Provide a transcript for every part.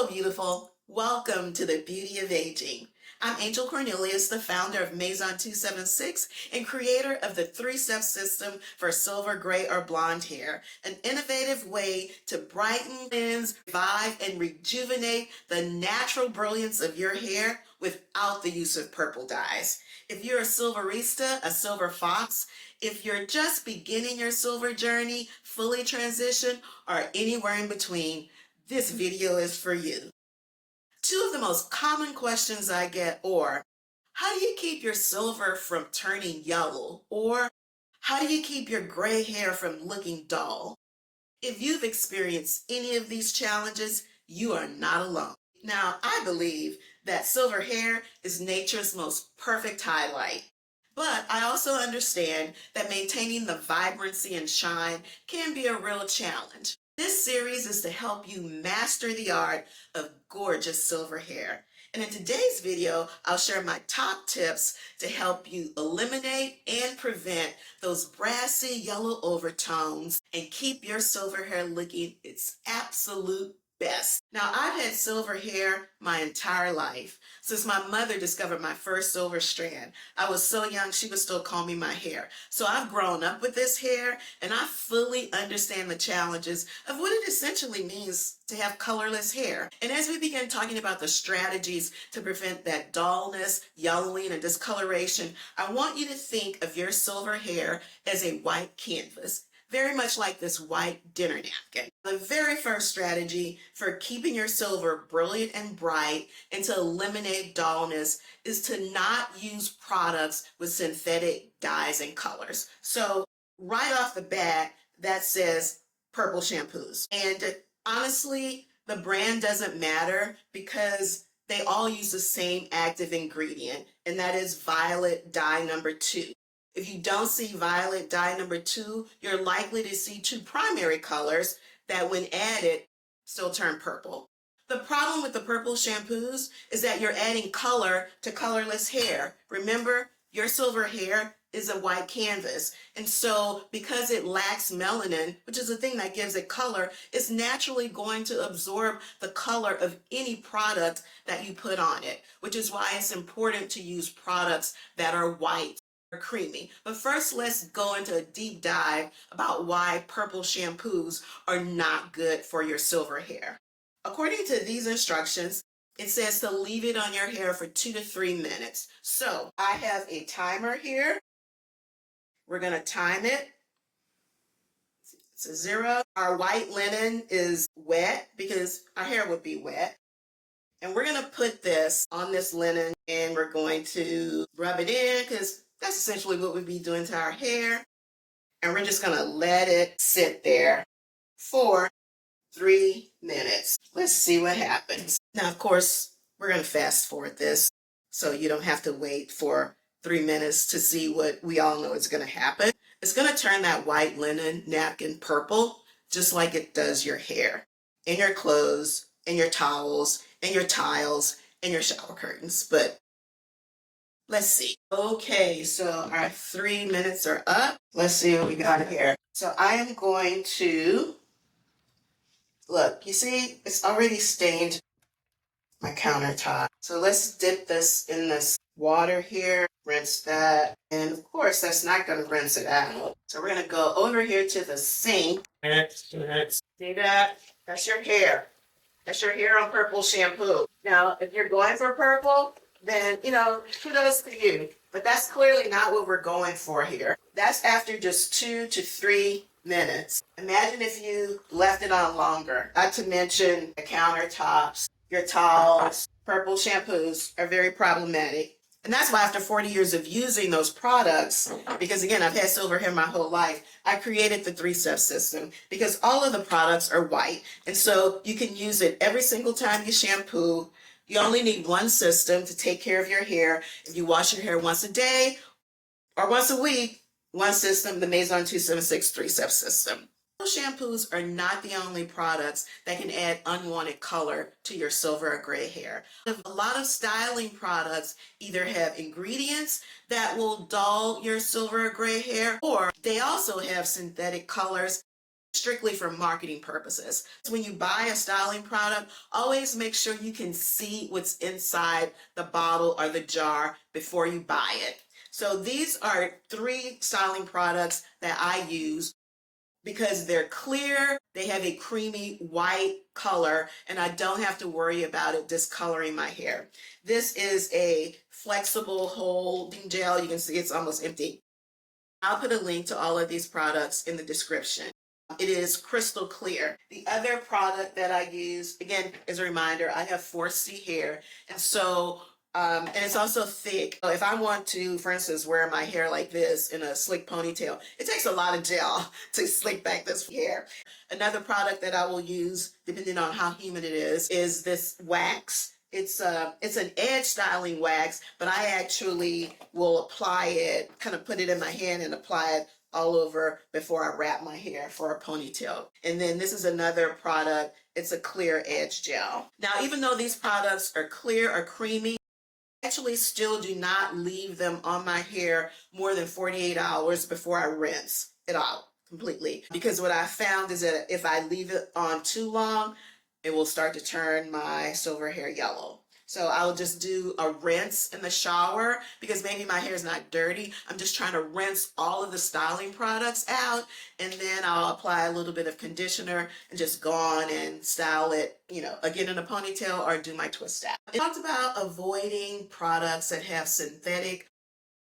Hello, beautiful. Welcome to the Beauty of Aging. I'm Angel Cornelius, the founder of Maison 276 and creator of the three-step system for silver, gray, or blonde hair, an innovative way to brighten, cleanse, revive, and rejuvenate the natural brilliance of your hair without the use of purple dyes. If you're a silverista, a silver fox, if you're just beginning your silver journey, fully transitioned, or anywhere in between, this video is for you. Two of the most common questions I get are, how do you keep your silver from turning yellow? Or, how do you keep your gray hair from looking dull? If you've experienced any of these challenges, you are not alone. Now, I believe that silver hair is nature's most perfect highlight. But I also understand that maintaining the vibrancy and shine can be a real challenge. This series is to help you master the art of gorgeous silver hair. And in today's video, I'll share my top tips to help you eliminate and prevent those brassy yellow overtones and keep your silver hair looking its absolute best. Now, I've had silver hair my entire life, since my mother discovered my first silver strand. I was so young, she was still combing my hair. So I've grown up with this hair, and I fully understand the challenges of what it essentially means to have colorless hair. And as we begin talking about the strategies to prevent that dullness, yellowing, and discoloration, I want you to think of your silver hair as a white canvas, very much like this white dinner napkin. The very first strategy for keeping your silver brilliant and bright and to eliminate dullness is to not use products with synthetic dyes and colors. So right off the bat, that says purple shampoos. And honestly, the brand doesn't matter because they all use the same active ingredient, and that is violet dye number 2. If you don't see violet dye number 2, you're likely to see two primary colors that when added still turn purple. The problem with the purple shampoos is that you're adding color to colorless hair. Remember, your silver hair is a white canvas. And so because it lacks melanin, which is the thing that gives it color, it's naturally going to absorb the color of any product that you put on it, which is why it's important to use products that are white or creamy. But first, let's go into a deep dive about why purple shampoos are not good for your silver hair. According to these instructions, it says to leave it on your hair for 2 to 3 minutes. So I have a timer here. We're going to time it. It's a 0. Our white linen is wet because our hair would be wet. And we're going to put this on this linen and we're going to rub it in because that's essentially what we'd be doing to our hair. And we're just going to let it sit there for 3 minutes. Let's see what happens. Now, of course, we're going to fast forward this so you don't have to wait for 3 minutes to see what we all know is going to happen. It's going to turn that white linen napkin purple, just like it does your hair, and your clothes, and your towels, and your tiles, and your shower curtains. But let's see. Okay, so our 3 minutes are up. Let's see what we got here. So I am going to, look, you see, it's already stained my countertop. So let's dip this in this water here, rinse that. And of course, that's not going to rinse it out. So we're going to go over here to the sink. See that? That's your hair. That's your hair on purple shampoo. Now, if you're going for purple, then, kudos to you. But that's clearly not what we're going for here. That's after just 2 to 3 minutes. Imagine if you left it on longer. Not to mention the countertops, your towels. Purple shampoos are very problematic. And that's why after 40 years of using those products, because again, I've had silver hair my whole life, I created the three-step system because all of the products are white. And so you can use it every single time you shampoo. You only need one system to take care of your hair. If you wash your hair once a day or once a week, one system, the Maison 276 three-step system. Shampoos are not the only products that can add unwanted color to your silver or gray hair. A lot of styling products either have ingredients that will dull your silver or gray hair, or they also have synthetic colors strictly for marketing purposes. When you buy a styling product, always make sure you can see what's inside the bottle or the jar before you buy it. So these are 3 styling products that I use because they're clear, they have a creamy white color, and I don't have to worry about it discoloring my hair. This is a flexible holding gel. You can see it's almost empty. I'll put a link to all of these products in the description. It is crystal clear. The other product that I use, again, as a reminder, I have 4C hair, and so and it's also thick. So if I want to, for instance, wear my hair like this in a slick ponytail, it takes a lot of gel to slick back this hair. Another product that I will use, depending on how humid it is this wax. It's an edge styling wax, but I actually will apply it, kind of put it in my hand and apply it all over before I wrap my hair for a ponytail. And then this is another product. It's a clear edge gel. Now, even though these products are clear or creamy, I actually still do not leave them on my hair more than 48 hours before I rinse it out completely. Because what I found is that if I leave it on too long, it will start to turn my silver hair yellow. So I'll just do a rinse in the shower because maybe my hair is not dirty. I'm just trying to rinse all of the styling products out, and then I'll apply a little bit of conditioner and just go on and style it, again in a ponytail or do my twist style. I talked about avoiding products that have synthetic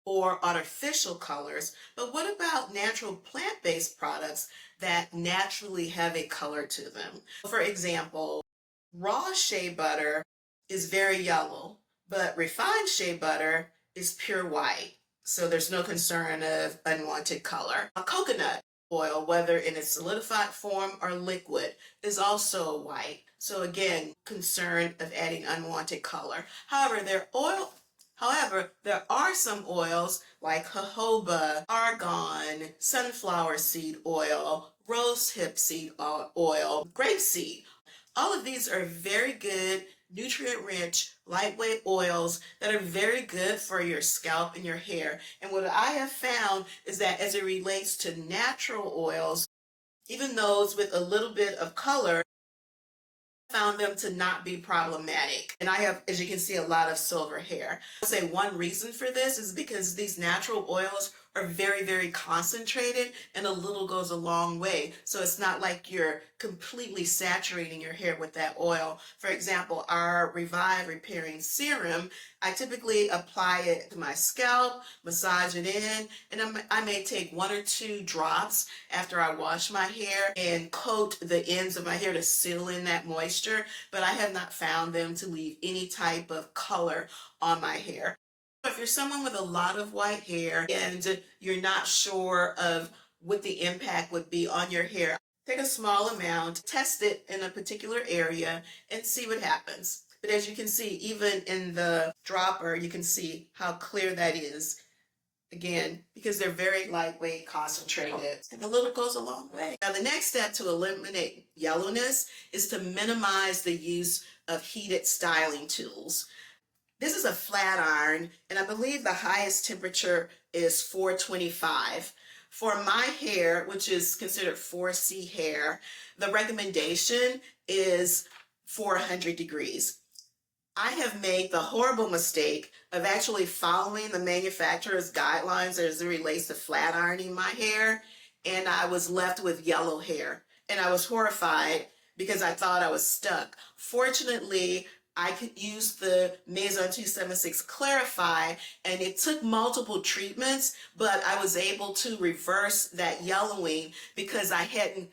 or artificial colors, but what about natural plant-based products that naturally have a color to them? For example, raw shea butter is very yellow, but refined shea butter is pure white. So there's no concern of unwanted color. A coconut oil, whether in its solidified form or liquid, is also white. So again, concern of adding unwanted color. However, there are some oils like jojoba, argan, sunflower seed oil, rosehip seed oil, grapeseed. All of these are very good, nutrient-rich, lightweight oils that are very good for your scalp and your hair. And what I have found is that as it relates to natural oils, even those with a little bit of color, found them to not be problematic. And I have, as you can see, a lot of silver hair. I'll say one reason for this is because these natural oils are very, very concentrated, and a little goes a long way. So it's not like you're completely saturating your hair with that oil. For example, our Revive Repairing Serum, I typically apply it to my scalp, massage it in, and I may take 1 or 2 drops after I wash my hair and coat the ends of my hair to seal in that moisture, but I have not found them to leave any type of color on my hair. If you're someone with a lot of white hair and you're not sure of what the impact would be on your hair, take a small amount, test it in a particular area, and see what happens. But as you can see, even in the dropper, you can see how clear that is. Again, because they're very lightweight, concentrated, and a little goes a long way. Now, the next step to eliminate yellowness is to minimize the use of heated styling tools. This is a flat iron, and I believe the highest temperature is 425. For my hair, which is considered 4C hair, the recommendation is 400 degrees. I have made the horrible mistake of actually following the manufacturer's guidelines as it relates to flat ironing my hair, and I was left with yellow hair. And I was horrified because I thought I was stuck. Fortunately, I could use the Maison 276 Clarify, and it took multiple treatments, but I was able to reverse that yellowing because I hadn't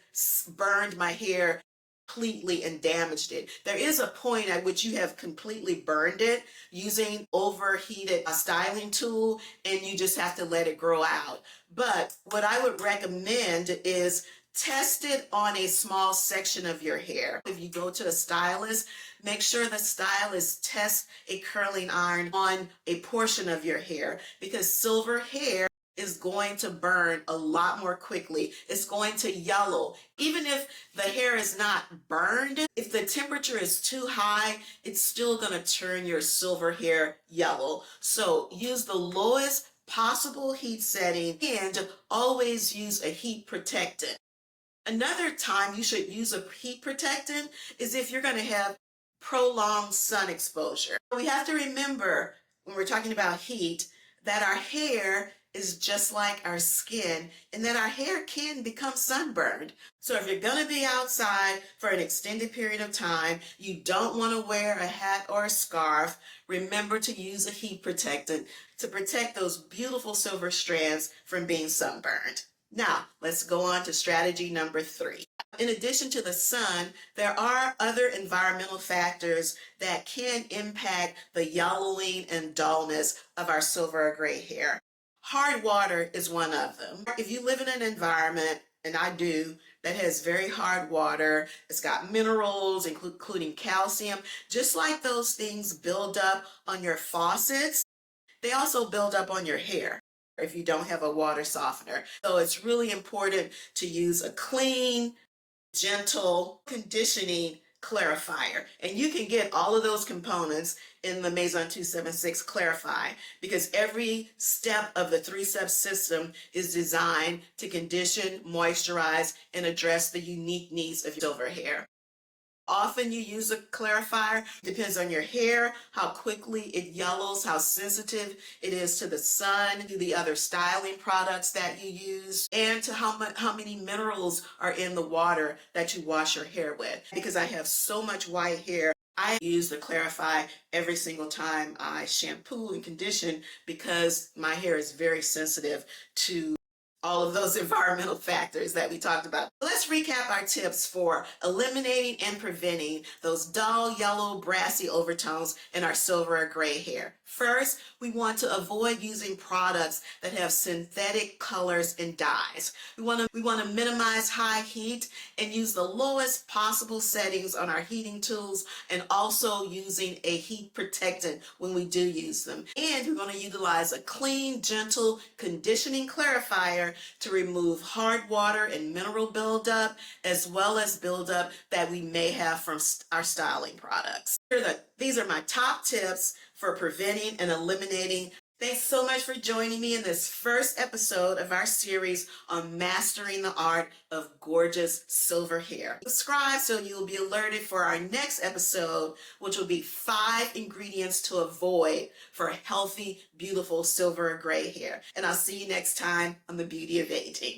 burned my hair completely and damaged it. There is a point at which you have completely burned it using overheated styling tool, and you just have to let it grow out. But what I would recommend is test it on a small section of your hair. If you go to a stylist, make sure the stylist tests a curling iron on a portion of your hair, because silver hair is going to burn a lot more quickly. It's going to yellow. Even if the hair is not burned, if the temperature is too high, it's still going to turn your silver hair yellow. So use the lowest possible heat setting and always use a heat protectant. Another time you should use a heat protectant is if you're going to have prolonged sun exposure. We have to remember when we're talking about heat that our hair is just like our skin and that our hair can become sunburned. So if you're going to be outside for an extended period of time, you don't want to wear a hat or a scarf, remember to use a heat protectant to protect those beautiful silver strands from being sunburned. Now, let's go on to strategy number 3. In addition to the sun, there are other environmental factors that can impact the yellowing and dullness of our silver or gray hair. Hard water is one of them. If you live in an environment, and I do, that has very hard water, it's got minerals, including calcium, just like those things build up on your faucets, they also build up on your hair if you don't have a water softener. So it's really important to use a clean, gentle conditioning clarifier. And you can get all of those components in the Maison 276 Clarify because every step of the 3-step system is designed to condition, moisturize, and address the unique needs of your silver hair. Often you use a clarifier, depends on your hair, how quickly it yellows, how sensitive it is to the sun, to the other styling products that you use, and to how many minerals are in the water that you wash your hair with. Because I have so much white hair, I use the Clarify every single time I shampoo and condition because my hair is very sensitive to all of those environmental factors that we talked about. Let's recap our tips for eliminating and preventing those dull, yellow, brassy overtones in our silver or gray hair. First, we want to avoid using products that have synthetic colors and dyes. We want to minimize high heat and use the lowest possible settings on our heating tools and also using a heat protectant when we do use them. And we're going to utilize a clean, gentle conditioning clarifier to remove hard water and mineral buildup, as well as buildup that we may have from our styling products. These are my top tips for preventing and eliminating. Thanks so much for joining me in this first episode of our series on mastering the art of gorgeous silver hair. Subscribe so you'll be alerted for our next episode, which will be 5 ingredients to avoid for healthy, beautiful silver or gray hair. And I'll see you next time on The Beauty of Aging.